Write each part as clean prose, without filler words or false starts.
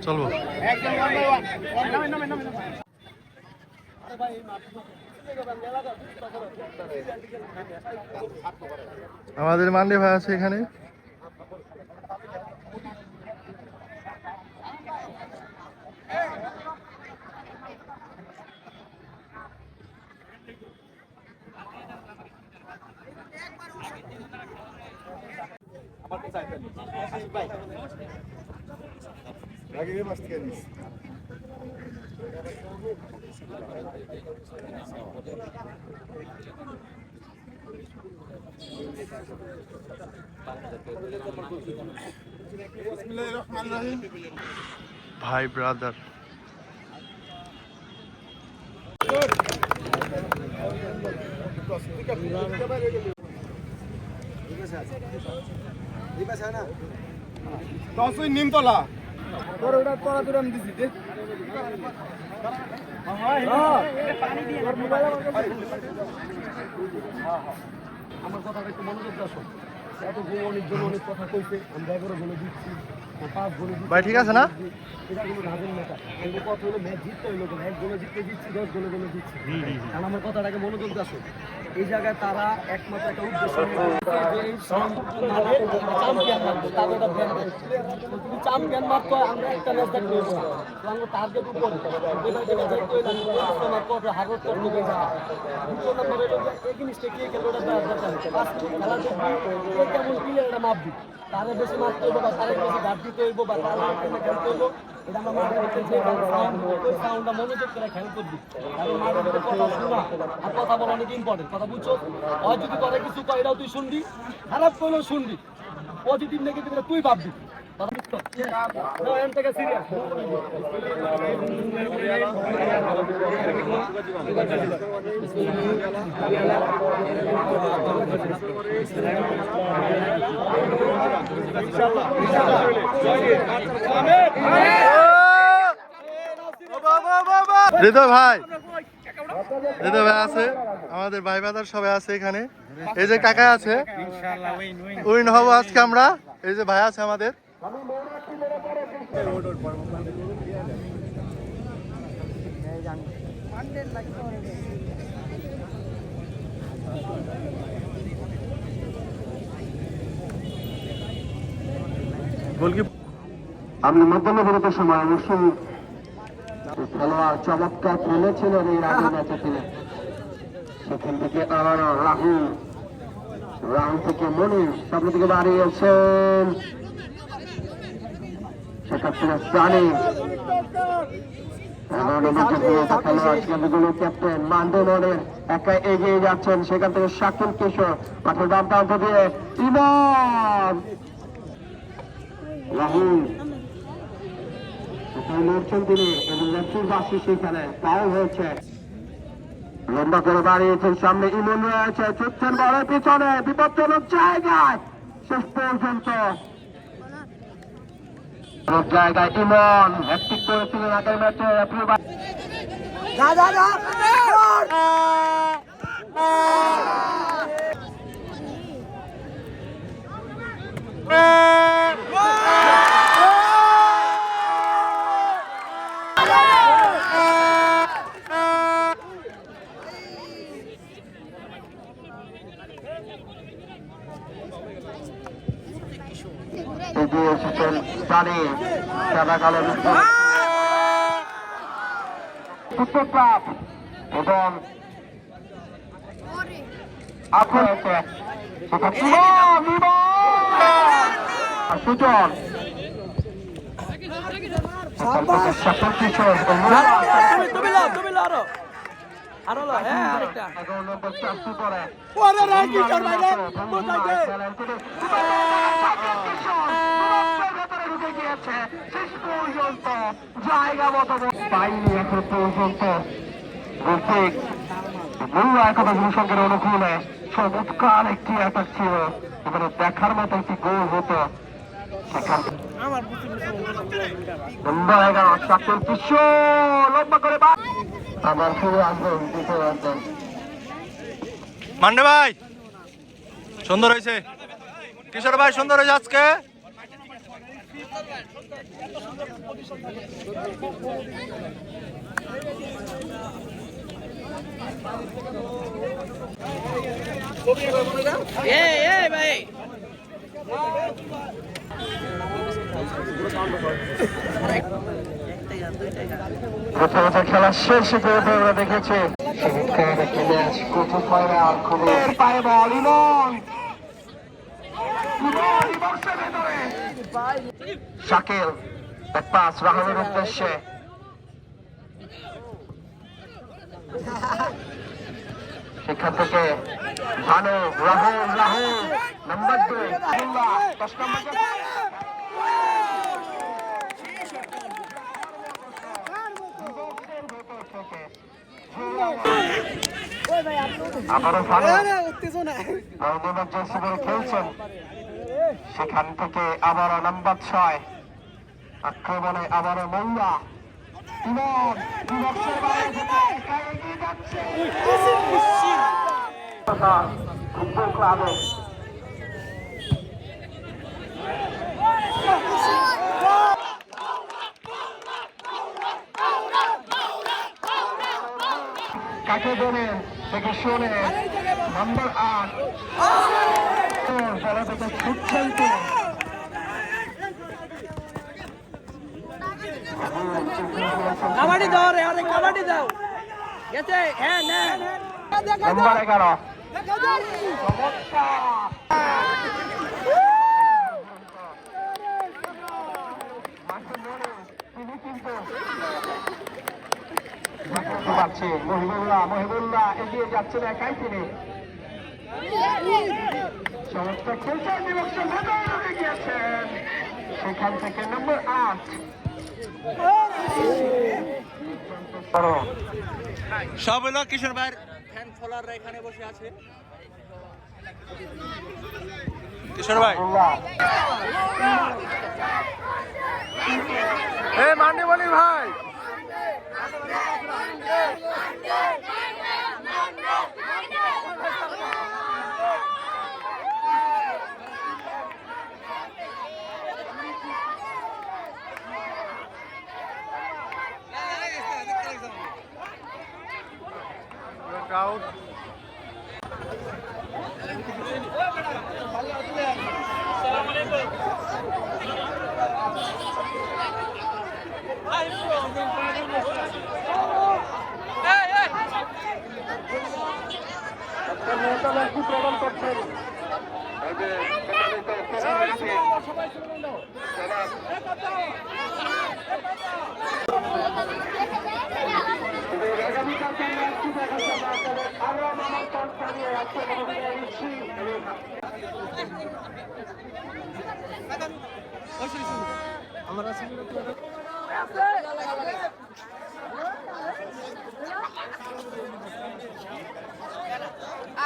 চলবো। আমাদের মান্ডি ভাই আছে এখানে। ভাই ব্রাদার নিমতলা তোর ওটা তোরা তোর আমি দিছি আমার কথাটা একটু মনোযোগ দাও। এত অনেক জন অনেক কথা কইছে, আমরা এগারো বলে দিচ্ছি, 5 বলে দিচ্ছি। ভাই ঠিক আছে না? এটা কোনো রাজের নেতা কিন্তু কথা হলো ম্যাচ জিততে হইলো, 1 গোলে জিততে দিচ্ছি, 10 গোলে দিচ্ছি। কারণ আমার কথাটাকে মনোযোগ দাও। এই জায়গায় তারা একমাত্র একটা উদ্দেশ্য চ্যাম্পিয়ন মারবো, তাদের একটা ব্র্যান্ড। তুমি চ্যাম্পিয়ন মারতো, আমরা একটা ম্যাচ দেখতে হইব, আমরা টার্গেট উপরে হারত করতে গেছে। 2 নম্বরে এই জিনিসটা কি খেলো, ওটা খেলা দেখবি কেমন প্লেয়ারটা মাপবি, তারা বেশি মারতে হইব বা তারা বেশি ঘাট দিতে হইব বা তারা খেলতে হইব। এটা আমরা মাঠে দেখতে যে সাউন্ডটা মনোযোগ করে খেয়াল করবি। কারণ মাঠের ভিতরে কথা শোনা আর কথা বলা অনেক ইম্পর্টেন্ট। কথা বুঝছো? হয় যদি করে কিছু কয় এটাও তুই শুনবি, খারাপ করলেও শুনবি, পজিটিভ নেগেটিভ তুই ভাববি। কথা বুঝছো? এখান থেকে সিরিয়াস হৃদয় ভাই, হৃদয় ভাই আছে, আমাদের ভাই বাদার সবাই আছে এখানে। এই যে কাকা আছে, উইন হবো আজকে আমরা। এই যে ভাই আছে আমাদের। আপনি মধ্যাহ্ন বিরতির সময় অবশ্যই খেলোয়াড় চমৎকার খেলেছিলেন এই রাজু ম্যাচে ছিলেন। সেখান থেকে আবারও রাহুল থেকে মনির সামনে থেকে বাড়িয়েছেন, সেক্ষেত্রে সানি ক্যাপ্টেন মান্ডনের একা এগিয়ে যাচ্ছেন। সেখান থেকে শাকিল কিশোর মাঠের বাম প্রান্ত দিয়ে ইমাম রাহুল লড়ছেন তিনি এবং রেফারির বাসি সেখানে ফাউল হয়েছে। লম্বা করে বাড়িয়েছেন, সামনে ইমন রয়েছে, ছুটছেন বলের পিছনে, বিপজ্জনক জায়গায় শেষ পর্যন্ত জায়গায় ইমন হ্যাট্রিক করেছিলেন আগের ম্যাচে। এগিয়ে এসেছেন সানি, সাদা কালো ক্লাব এবং সুজন শাকিল কিশোর জায়গা মতো পাইনি এখন পর্যন্ত। ভূষণের অনুকূলে চমৎকার একটি অ্যাটাক ছিল, এখানে দেখার মতো একটি গোল হতো। শাকিল কিশোর লম্বা করে আবার ফিরে আসবেন দ্বিতীয়। মান্ডে ভাই সুন্দর হয়েছে, কিশোর ভাই সুন্দর হয়েছে আজকে। খেলা শেষ করে আমরা দেখেছি পায়ে বল ইমন শাকিল পাস রাহুলের উদ্দেশ্যে সেখান থেকে ভানু রাহুল নাম্বার 2 10 নম্বর আবারও ভালো খেলছেন সেখান থেকে আবারও নাম্বার 6 আক্রমণে আবারও মোল্লা ক্লাবে কাকে ধরেন থেকে শোনে নাম্বার 8 বলা থেকে ছুটছেন তিনি কাবাডি দাও রে আরে কাবাডি দাও গেছে হ্যাঁ না নাম্বার 11 মহিবুল্লাহ এগিয়ে যাচ্ছেন একাই তিনি চমৎকার খেলছেন গিয়েছেন সেখান থেকে নম্বর 8 সব হলো কিশোর ভাইয়ের ফ্যান ফলোয়াররা এখানে বসে আছে কিশোর ভাই এ মান্ডি বলি ভাই out.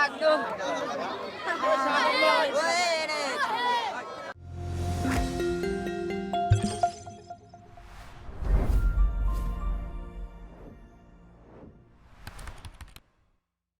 একদম